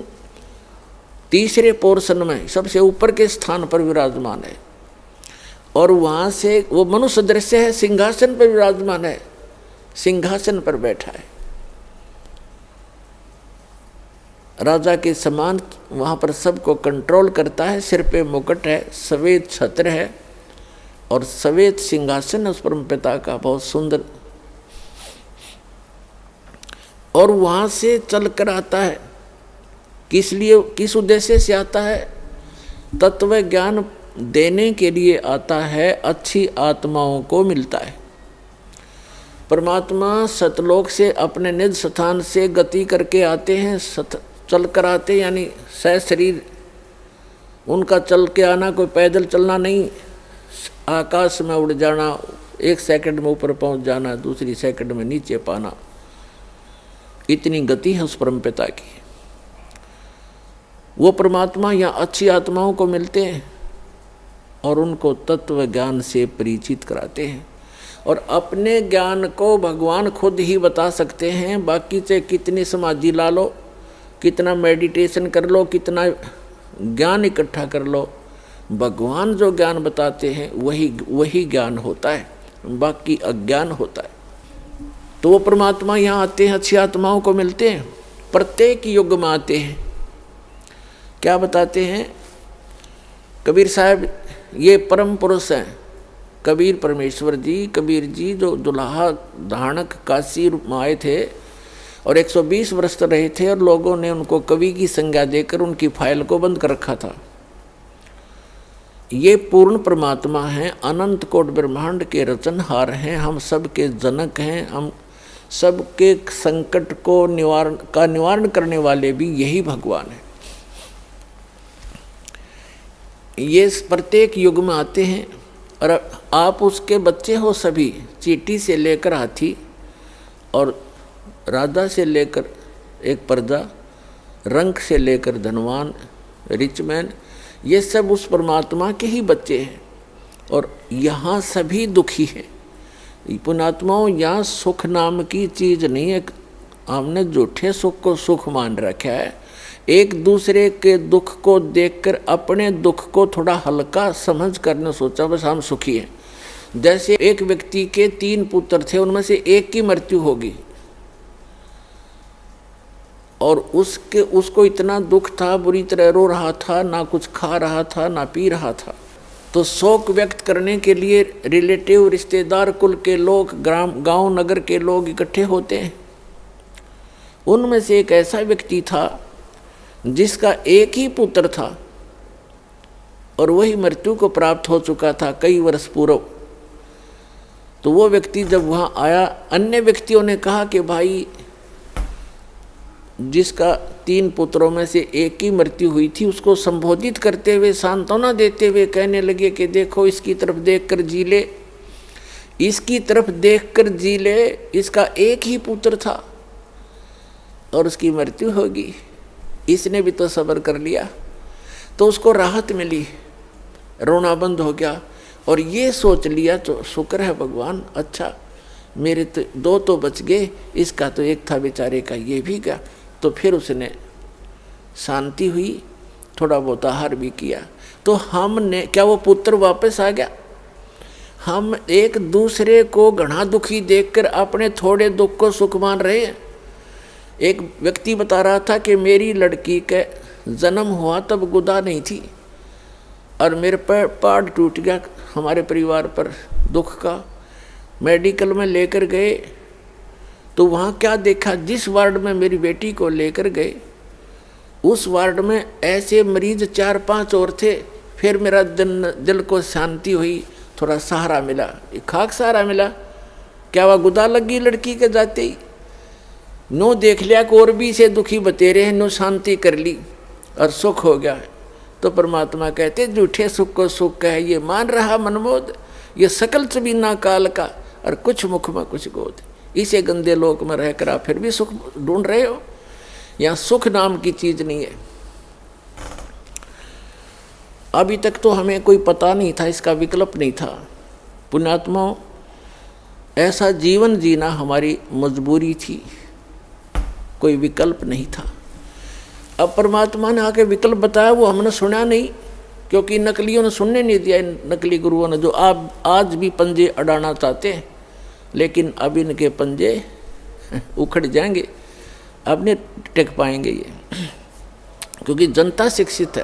तीसरे पोर्शन में सबसे ऊपर के स्थान पर विराजमान है, और वहाँ से वो मनुष्य दृश्य है, सिंहासन पर विराजमान है, सिंहासन पर बैठा है, राजा के समान वहाँ पर सबको कंट्रोल करता है। सिर पे मुकुट है, सफ़ेद छत्र है और सफ़ेद सिंहासन है उस परम पिता का, बहुत सुंदर। और वहाँ से चल कर आता है, किस लिए, किस उद्देश्य से आता है? तत्व ज्ञान देने के लिए आता है, अच्छी आत्माओं को मिलता है। परमात्मा सतलोक से अपने निज स्थान से गति करके आते हैं, चल कर आते, यानी शरीर उनका चल के आना, कोई पैदल चलना नहीं, आकाश में उड़ जाना, 1 सेकंड में ऊपर पहुंच जाना, दूसरी सेकंड में नीचे पाना, इतनी गति है उस परम पिता की। वो परमात्मा यहाँ अच्छी आत्माओं को मिलते हैं और उनको तत्व ज्ञान से परिचित कराते हैं, और अपने ज्ञान को भगवान खुद ही बता सकते हैं। बाकी से कितनी समाधि ला लो, कितना मेडिटेशन कर लो, कितना ज्ञान इकट्ठा कर लो, भगवान जो ज्ञान बताते हैं वही ज्ञान होता है, बाकी अज्ञान होता है। तो वो परमात्मा यहाँ आते हैं, अच्छी आत्माओं को मिलते हैं, प्रत्येक युग में आते हैं। क्या बताते हैं कबीर साहब? ये परम पुरुष हैं कबीर परमेश्वर जी। कबीर जी जो दुल्हा धाणक काशी में आए थे और 120 वर्ष रहे थे, और लोगों ने उनको कवि की संज्ञा देकर उनकी फाइल को बंद कर रखा था। ये पूर्ण परमात्मा हैं, अनंत कोट ब्रह्मांड के रचनहार हैं, हम सब के जनक हैं, हम सबके संकट को निवारण करने वाले भी यही भगवान है। ये प्रत्येक युग में आते हैं, और आप उसके बच्चे हो सभी, चींटी से लेकर हाथी और राजा से लेकर एक प्रजा, रंक से लेकर धनवान, रिचमैन, ये सब उस परमात्मा के ही बच्चे हैं। और यहाँ सभी दुखी हैं। पुण्यात्माओं, यहाँ सुख नाम की चीज़ नहीं है। हमने झूठे सुख को सुख मान रखा है। एक दूसरे के दुख को देखकर अपने दुख को थोड़ा हल्का समझ करने सोचा बस हम सुखी हैं। जैसे एक व्यक्ति के 3 पुत्र थे, उनमें से एक की मृत्यु होगी, और उसको इतना दुख था, बुरी तरह रो रहा था, ना कुछ खा रहा था ना पी रहा था। तो शोक व्यक्त करने के लिए रिलेटिव, रिश्तेदार, कुल के लोग, गांव नगर के लोग इकट्ठे होते हैं। उनमें से एक ऐसा व्यक्ति था जिसका एक ही पुत्र था और वही मृत्यु को प्राप्त हो चुका था कई वर्ष पूर्व। तो वो व्यक्ति जब वहाँ आया, अन्य व्यक्तियों ने कहा कि भाई जिसका 3 पुत्रों में से एक की मृत्यु हुई थी, उसको संबोधित करते हुए, सांत्वना देते हुए कहने लगे कि देखो इसकी तरफ देखकर जी ले, इसकी तरफ देखकर जी ले, इसका एक ही पुत्र था और उसकी मृत्यु होगी, इसने भी तो सब्र कर लिया। तो उसको राहत मिली, रोना बंद हो गया और ये सोच लिया तो शुक्र है भगवान, अच्छा मेरे तो 2 तो बच गए, इसका तो एक था बेचारे का, ये भी गया। तो फिर उसने शांति हुई, थोड़ा बहुत आहार भी किया। तो हमने क्या, वो पुत्र वापस आ गया? हम एक दूसरे को घना दुखी देखकर अपने थोड़े दुख को सुख मान रहे हैं। एक व्यक्ति बता रहा था कि मेरी लड़की के जन्म हुआ तब गुदा नहीं थी और मेरे पर पार्ट टूट गया, हमारे परिवार पर दुख का। मेडिकल में लेकर गए तो वहाँ क्या देखा, जिस वार्ड में मेरी बेटी को लेकर गए उस वार्ड में ऐसे मरीज 4-5 और थे। फिर मेरा दिल को शांति हुई, थोड़ा सहारा मिला, खाक सहारा मिला। क्या वह गुदा लगी लड़की के जाते ही? नो देख लिया कि और भी से दुखी बतेरे हैं, नो शांति कर ली और सुख हो गया। तो परमात्मा कहते झूठे सुख को सुख कह, ये मान रहा मनमोद, ये सकल चबीना काल का और कुछ मुख में कुछ गोद। इसे गंदे लोक में रहकर आप फिर भी सुख ढूंढ रहे हो। यहाँ सुख नाम की चीज नहीं है। अभी तक तो हमें कोई पता नहीं था, इसका विकल्प नहीं था। पुण्यात्माओं, ऐसा जीवन जीना हमारी मजबूरी थी, कोई विकल्प नहीं था। अब परमात्मा ने आके विकल्प बताया, वो हमने सुना नहीं, क्योंकि नकलियों ने सुनने नहीं दिया। नकली गुरुओं ने, जो आप आज भी पंजे अड़ाना चाहते हैं, लेकिन अब इनके पंजे उखड़ जाएंगे, अब नहीं टिक पाएंगे ये, क्योंकि जनता शिक्षित है।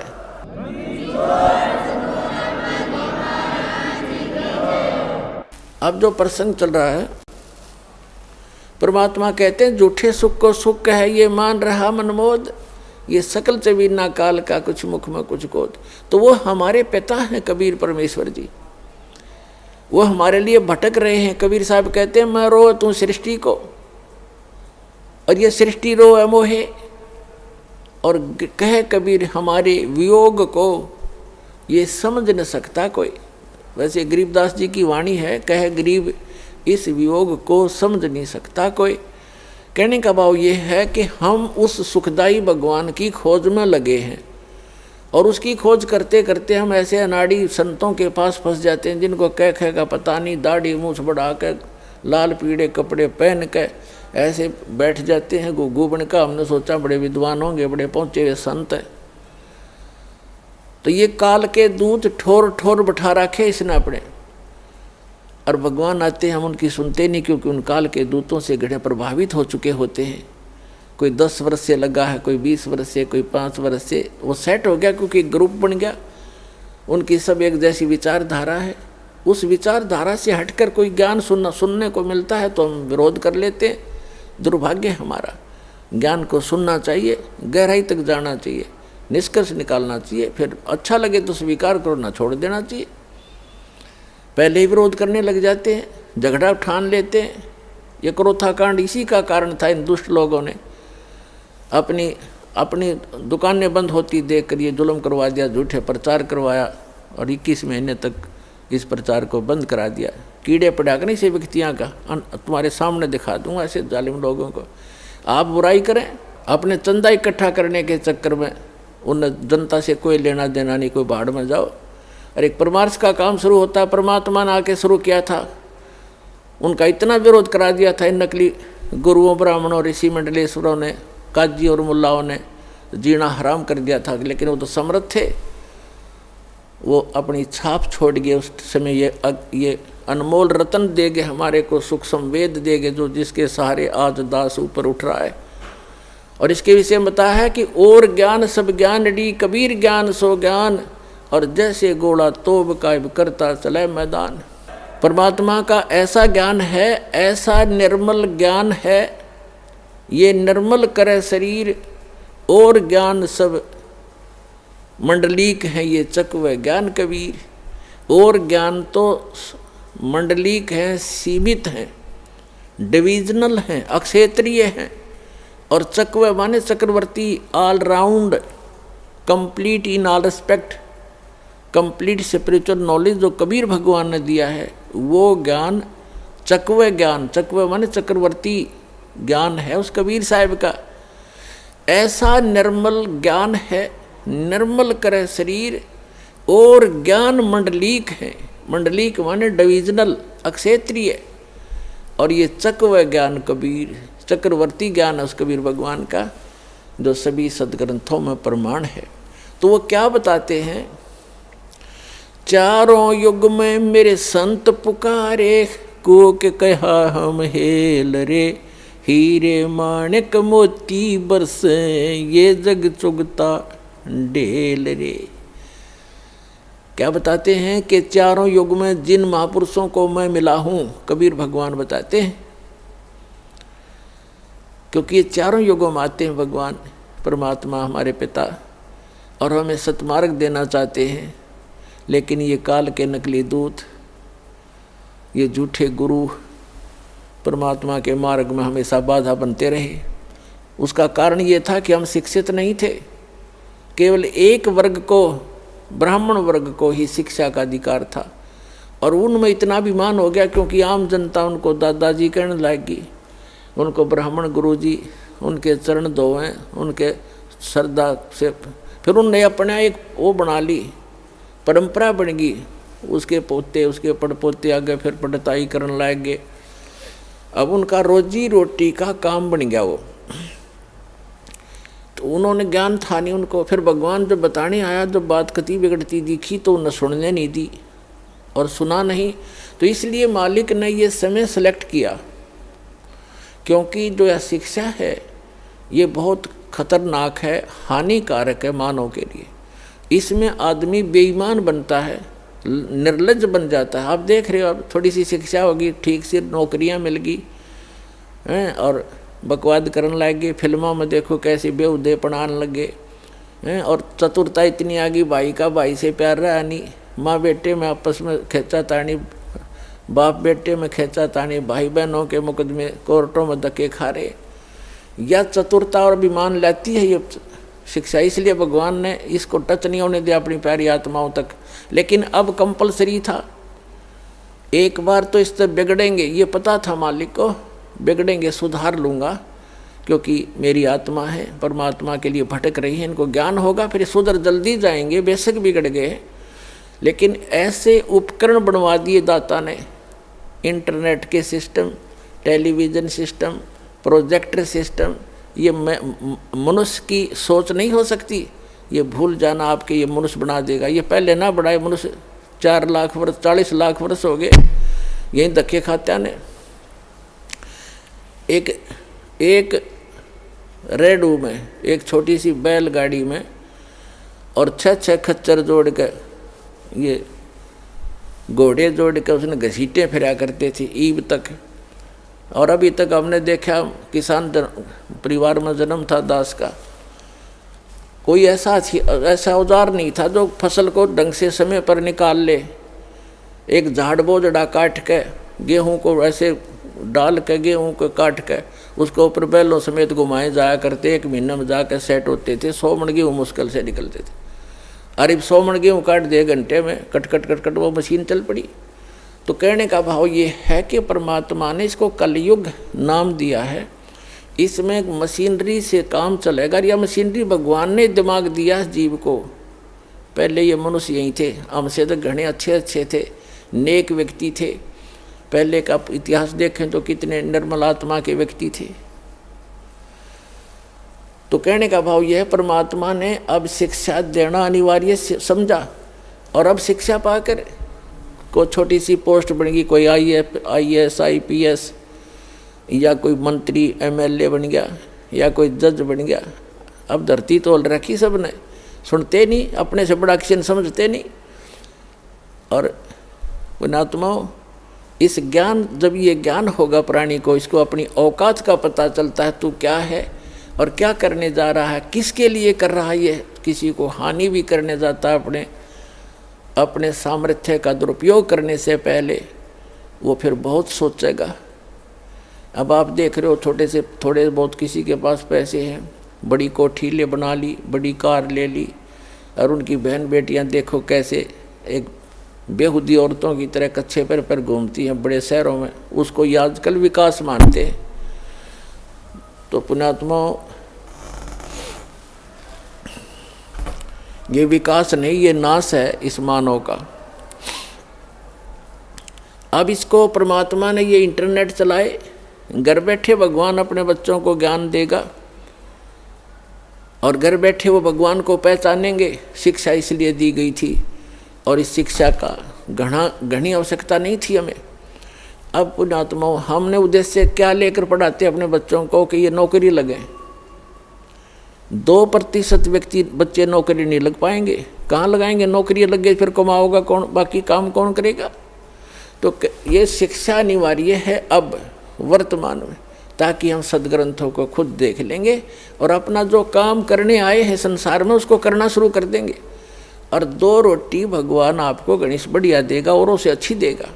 अब जो प्रसंग चल रहा है, परमात्मा कहते हैं झूठे सुख को सुख है, ये मान रहा मनमोद, ये सकल चबीना काल का कुछ मुख में कुछ गोद। तो वो हमारे पिता हैं कबीर परमेश्वर जी, वो हमारे लिए भटक रहे हैं। कबीर साहब कहते हैं मैं रो तू सृष्टि को, और ये सृष्टि रो मोहे। और कहे कबीर हमारे वियोग को ये समझ न सकता कोई। वैसे गरीबदास जी की वाणी है, कहे गरीब इस वियोग को समझ नहीं सकता कोई। कहने का भाव ये है कि हम उस सुखदाई भगवान की खोज में लगे हैं, और उसकी खोज करते करते हम ऐसे अनाड़ी संतों के पास फंस जाते हैं जिनको कह का पता नहीं, दाढ़ी मूछ बढ़ा कर लाल पीड़े कपड़े पहन के ऐसे बैठ जाते हैं गुग्गू बन का। हमने सोचा बड़े विद्वान होंगे, बड़े पहुँचे हुए संत हैं। तो ये काल के दूत ठोर ठोर बैठा रखे इसने अपने, और भगवान आते हैं हम उनकी सुनते नहीं, क्योंकि उन काल के दूतों से घड़े प्रभावित हो चुके होते हैं। कोई 10 वर्ष से लगा है, कोई 20 वर्ष से, कोई 5 वर्ष से, वो सेट हो गया क्योंकि ग्रुप बन गया। उनकी सब एक जैसी विचारधारा है। उस विचारधारा से हटकर कोई ज्ञान सुनने को मिलता है तो हम विरोध कर लेते हैं। दुर्भाग्य हमारा। ज्ञान को सुनना चाहिए, गहराई तक जाना चाहिए, निष्कर्ष निकालना चाहिए, फिर अच्छा लगे तो स्वीकार करो, ना छोड़ देना चाहिए। पहले ही विरोध करने लग जाते हैं, झगड़ा ठान लेते हैं। ये क्रोथा कांड इसी का कारण था। इन दुष्ट लोगों ने अपनी दुकानें बंद होती देख कर ये जुल्म करवा दिया, झूठे प्रचार करवाया, और 21 महीने तक इस प्रचार को बंद करा दिया। कीड़े पड़ा कर इसे व्यक्तियाँ का तुम्हारे सामने दिखा दूंगा ऐसे जालिम लोगों को। आप बुराई करें, अपने चंदा इकट्ठा करने के चक्कर में उन जनता से कोई लेना देना नहीं, कोई भाड़ में जाओ। और एक परमार्थ का काम शुरू होता है, परमात्मा ने आके शुरू किया था, उनका इतना विरोध करा दिया था इन नकली गुरुओं, ब्राह्मणों, ऋषि मंडलेश्वरों ने, काजी और मुल्लाओं ने जीना हराम कर दिया था। लेकिन वो तो समर्थ थे, वो अपनी छाप छोड़ गए। उस समय ये अनमोल रतन देगे हमारे को, सुख संवेद देगे, जो जिसके सहारे आज दास ऊपर उठ रहा है। और इसके विषय में बताया है कि और ज्ञान सब ज्ञान डी, कबीर ज्ञान सो ज्ञान, और जैसे घोड़ा तोब कायब करता चले मैदान। परमात्मा का ऐसा ज्ञान है, ऐसा निर्मल ज्ञान है, ये निर्मल करे शरीर, और ज्ञान सब मंडलीक है, ये चकवे ज्ञान कबीर। और ज्ञान तो मंडलीक हैं, सीमित हैं, डिविजनल हैं, अक्षेत्रीय हैं, और चकवे माने चक्रवर्ती, all round, complete in all respect, complete spiritual knowledge जो कबीर भगवान ने दिया है, वो ज्ञान चकवे ज्ञान, चकवे माने चक्रवर्ती ज्ञान है उस कबीर साहिब का। ऐसा निर्मल ज्ञान है, निर्मल करे शरीर, और ज्ञान मंडलीक है, मंडलीक माने डिविजनल, अक्षेत्रीय, और ये चकवे ज्ञान कबीर, चक्रवर्ती ज्ञान है उस कबीर भगवान का, जो सभी सदग्रंथों में प्रमाण है। तो वो क्या बताते हैं, चारों युग में मेरे संत पुकारे, को के कहा हम हेल रे, हीरे माणिक मोती बरसे, ये जग चुगता ढेल रे। क्या बताते हैं कि चारों युग में जिन महापुरुषों को मैं मिला हूं, कबीर भगवान बताते हैं, क्योंकि ये चारों युगों में आते हैं भगवान परमात्मा हमारे पिता, और हमें सतमार्ग देना चाहते हैं। लेकिन ये काल के नकली दूत, ये झूठे गुरु परमात्मा के मार्ग में हमेशा बाधा बनते रहे। उसका कारण ये था कि हम शिक्षित नहीं थे, केवल एक वर्ग को, ब्राह्मण वर्ग को ही शिक्षा का अधिकार था, और उनमें इतना अभिमान हो गया क्योंकि आम जनता उनको दादाजी कहने लगी, उनको ब्राह्मण गुरुजी उनके चरण धोएं, उनके श्रद्धा से, फिर उनने अपना एक वो बना ली, परंपरा बन गई, उसके पोते उसके पड़पोते आगे फिर पढ़ताई करने लग गए। अब उनका रोजी रोटी का काम बन गया वो। तो उन्होंने ज्ञान था नहीं उनको। फिर भगवान जब बताने आया, जब बात कति बिगड़ती दिखी तो उन्हें सुनने नहीं दी और सुना नहीं। तो इसलिए मालिक ने ये समय सेलेक्ट किया, क्योंकि जो यह शिक्षा है ये बहुत खतरनाक है, हानिकारक है मानव के लिए। इसमें आदमी बेईमान बनता है, निर्लज्ज बन जाता है। आप देख रहे हो, अब थोड़ी सी शिक्षा होगी, ठीक से नौकरियां मिल गई हैं और बकवाद करने लग गए। फिल्मों में देखो कैसे बेहुदे पढ़ाने लगे हैं, और चतुरता इतनी आ गई, भाई का भाई से प्यार रहा नहीं, माँ बेटे में आपस में खींचा तानी, बाप बेटे में खींचा तानी, भाई बहनों के मुकदमे कोर्टों में धक्के खा रहे। या चतुरता और अभिमान लाती है ये शिक्षा। इसलिए भगवान ने इसको टच नहीं होने दिया अपनी प्यारी आत्माओं तक। लेकिन अब कंपलसरी था, एक बार तो इससे बिगड़ेंगे, ये पता था मालिक को, बिगड़ेंगे सुधार लूँगा, क्योंकि मेरी आत्मा है परमात्मा के लिए भटक रही है, इनको ज्ञान होगा फिर सुधर जल्दी जाएंगे, बेशक बिगड़ गए। लेकिन ऐसे उपकरण बनवा दिए दाता ने, इंटरनेट के system, television system, projector system, ये मनुष्य की सोच नहीं हो सकती। ये भूल जाना आपके ये मनुष्य बना देगा। ये पहले ना बढ़ाए, मनुष्य 4 लाख वर्ष 40 लाख वर्ष हो गए यही धक्के खाते ने। एक रेडू में, एक छोटी सी बैलगाड़ी में, और 6 खच्चर जोड़ के, ये घोड़े जोड़ के उसने घसीटे फिरा करते थे ईब तक। और अभी तक हमने देखा, किसान परिवार में जन्म था दास का, कोई ऐसा औजार नहीं था जो फसल को ढंग से समय पर निकाल ले। एक झाड़ बोझड़ा काट के, गेहूं को ऐसे डाल के, गेहूं को काट के उसको ऊपर बैलों समेत घुमाए जाया करते, 1 महीने में जाकर सेट होते थे। 100 मन गेहूँ मुश्किल से निकलते थे। अरे 100 मन गेहूँ काट दे घंटे में, कट कट कट कट वो मशीन चल पड़ी। तो कहने का भाव ये है कि परमात्मा ने इसको कलयुग नाम दिया है। इसमें मशीनरी से काम चलेगा। या मशीनरी भगवान ने दिमाग दिया जीव को। पहले ये मनुष्य यही थे, हमसे तो घने अच्छे थे, नेक व्यक्ति थे। पहले का इतिहास देखें तो कितने निर्मल आत्मा के व्यक्ति थे। तो कहने का भाव यह है, परमात्मा ने अब शिक्षा देना अनिवार्य समझा, और अब शिक्षा पाकर को छोटी सी पोस्ट बन गई, कोई IAS IPS, या कोई मंत्री MLA बन गया, या कोई जज बन गया। अब धरती तोल रखी सबने, सुनते नहीं, अपने से बड़ा किसी समझते नहीं। और पुण्यात्माओं, इस ज्ञान, जब ये ज्ञान होगा प्राणी को, इसको अपनी औकात का पता चलता है, तू क्या है और क्या करने जा रहा है, किसके लिए कर रहा है। ये किसी को हानि भी करने जाता है, अपने सामर्थ्य का दुरुपयोग करने से पहले वो फिर बहुत सोचेगा। अब आप देख रहे हो, छोटे से थोड़े बहुत किसी के पास पैसे हैं, बड़ी कोठी ले बना ली, बड़ी कार ले ली, और उनकी बहन बेटियां देखो कैसे एक बेहुदी औरतों की तरह कच्चे पर घूमती हैं बड़े शहरों में, उसको ये आजकल विकास मानते हैं। तो पुण्यात्माओं, ये विकास नहीं, ये नाश है इस मानव का। अब इसको परमात्मा ने ये इंटरनेट चलाए, घर बैठे भगवान अपने बच्चों को ज्ञान देगा और घर बैठे वो भगवान को पहचानेंगे। शिक्षा इसलिए दी गई थी और इस शिक्षा का घनी आवश्यकता नहीं थी हमें। अब पुण्यात्माओं, हमने उद्देश्य क्या लेकर पढ़ाते अपने बच्चों को कि ये नौकरी लगे। 2% बच्चे नौकरी नहीं लग पाएंगे, कहाँ लगाएंगे? नौकरी लग गई फिर कमाओगा कौन, बाकी काम कौन करेगा? तो ये शिक्षा अनिवार्य है अब वर्तमान में, ताकि हम सदग्रंथों को खुद देख लेंगे और अपना जो काम करने आए हैं संसार में उसको करना शुरू कर देंगे। और 2 रोटी भगवान आपको गणेश बढ़िया देगा, औरों से अच्छी देगा।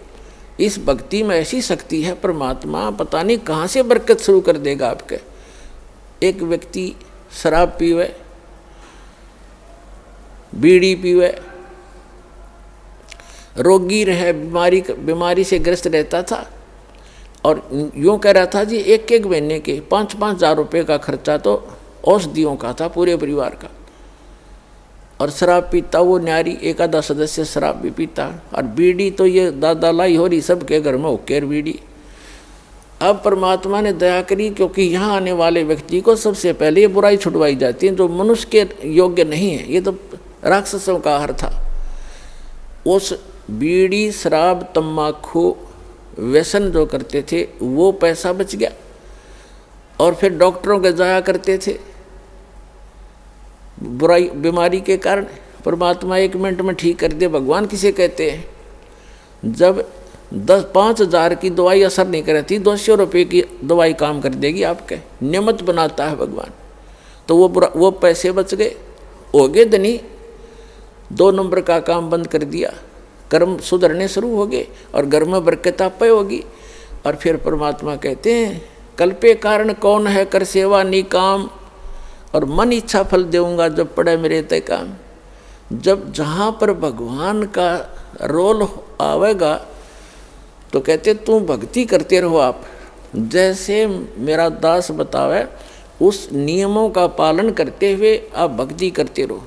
इस भक्ति में ऐसी शक्ति है, परमात्मा पता नहीं कहाँ से बरकत शुरू कर देगा आपके। एक व्यक्ति शराब पीवे, बीड़ी पीवे, रोगी रहे, बीमारी से ग्रस्त रहता था और यूँ कह रहा था जी 1-1 महीने के 5-5 हज़ार रुपये का खर्चा तो औषधियों का था पूरे परिवार का। और शराब पीता वो न्यारी, एक आधा सदस्य शराब भी पीता। और बीड़ी तो ये दादा लाई हो रही सबके घर में होकेर बीड़ी। अब परमात्मा ने दया करी, क्योंकि यहाँ आने वाले व्यक्ति को सबसे पहले ये बुराई छुड़वाई जाती है जो मनुष्य के योग्य नहीं है। ये तो राक्षसों का आहार था। उस बीड़ी, शराब, तम्बाकू, व्यसन जो करते थे वो पैसा बच गया और फिर डॉक्टरों के जाया करते थे बुराई बीमारी के कारण। परमात्मा 1 मिनट में ठीक कर दे। भगवान किसे कहते हैं? जब 5 हज़ार की दवाई असर नहीं करती, 200 रुपये की दवाई काम कर देगी आपके। नियमित बनाता है भगवान। तो वो पैसे बच गए, हो गए धनी। 2 नंबर का काम बंद कर दिया, कर्म सुधरने शुरू हो गए और घर में बरकत आपे होगी। और फिर परमात्मा कहते हैं, कल्पे कारण कौन है कर सेवा निकाम, और मन इच्छा फल देऊंगा जब पड़े मेरे ते काम। जब जहाँ पर भगवान का रोल आवेगा तो कहते तू भक्ति करते रहो आप, जैसे मेरा दास बतावे उस नियमों का पालन करते हुए आप भक्ति करते रहो।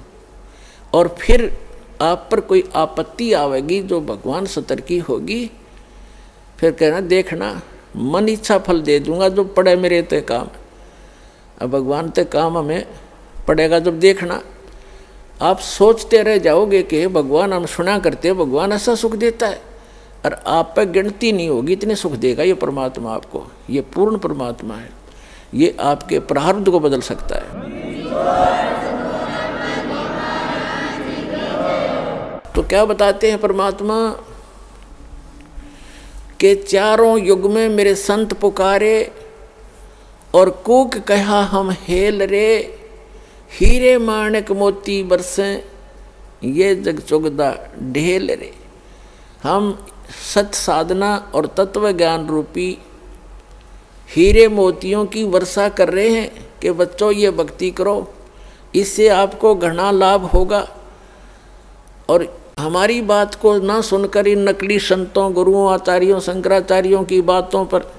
और फिर आप पर कोई आपत्ति आवेगी जो भगवान सतर्की होगी, फिर कहना देखना मन इच्छा फल दे दूंगा जो पड़े मेरे ते काम। अब भगवान ते काम हमें पड़ेगा जब देखना। आप सोचते रह जाओगे कि भगवान हम सुना करते, भगवान ऐसा सुख देता है, और आप पर गिनती नहीं होगी इतने सुख देगा ये परमात्मा आपको। ये पूर्ण परमात्मा है, ये आपके प्रारब्ध को बदल सकता है। तो क्या बताते हैं परमात्मा के चारों युग में मेरे संत पुकारे और कूक कहा हम हेल रे, हीरे माणक मोती बरसें ये जग चुगदा ढेल रे। हम सत साधना और तत्व ज्ञान रूपी हीरे मोतियों की वर्षा कर रहे हैं कि बच्चों ये भक्ति करो, इससे आपको घना लाभ होगा। और हमारी बात को ना सुनकर इन नकली संतों, गुरुओं, आचार्यों, शंकराचार्यों की बातों पर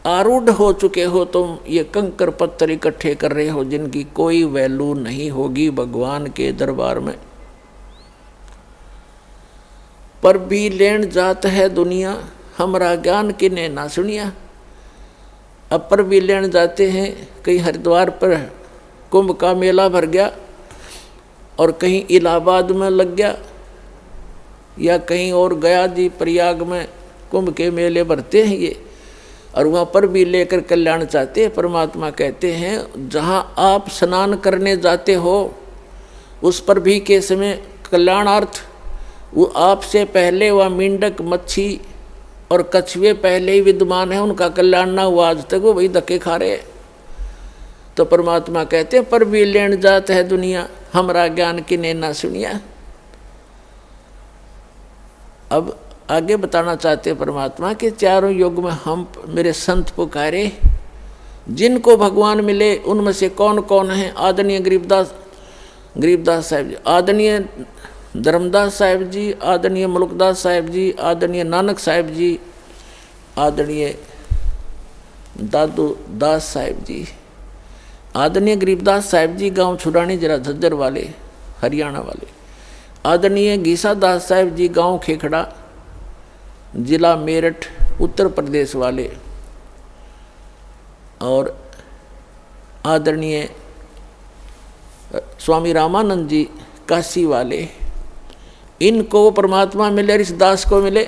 आरूढ़ हो चुके हो तुम, ये कंकर पत्थर इकट्ठे कर रहे हो जिनकी कोई वैल्यू नहीं होगी भगवान के दरबार में। पर भी लेन जात है दुनिया, हमारा ज्ञान किने ना सुनिया। अब पर भी लेन जाते हैं, कहीं हरिद्वार पर कुंभ का मेला भर गया और कहीं इलाहाबाद में लग गया या कहीं और गया जी प्रयाग में कुंभ के मेले भरते हैं ये। और वहाँ पर भी लेकर कल्याण चाहते हैं। परमात्मा कहते हैं जहाँ आप स्नान करने जाते हो उस पर भी के समय कल्याणार्थ वो आपसे पहले वह मेंढक, मच्छी और कछुए पहले ही विद्यमान है, उनका कल्याण ना हुआ आज तक, वो वही धक्के खा रहे। तो परमात्मा कहते हैं पर भी लेन जात है दुनिया, हमारा ज्ञान किने ना सुनिया। अब आगे बताना चाहते हैं परमात्मा कि चारों युग में हम मेरे संत पुकारे, जिनको भगवान मिले उनमें से कौन कौन है। आदरणीय गरीबदास साहिब जी, आदरणीय धर्मदास साहिब जी, आदरणीय मुल्कदास साहिब जी, आदरणीय नानक साहिब जी, आदरणीय दादू दास साहिब जी, आदरणीय गरीबदास साहिब जी गांव छुड़ानी जरा झज्जर वाले हरियाणा वाले, आदरणीय गीसा दास साहिब जी गांव खेखड़ा जिला मेरठ उत्तर प्रदेश वाले, और आदरणीय स्वामी रामानंद जी काशी वाले, इनको परमात्मा मिले और इस दास को मिले।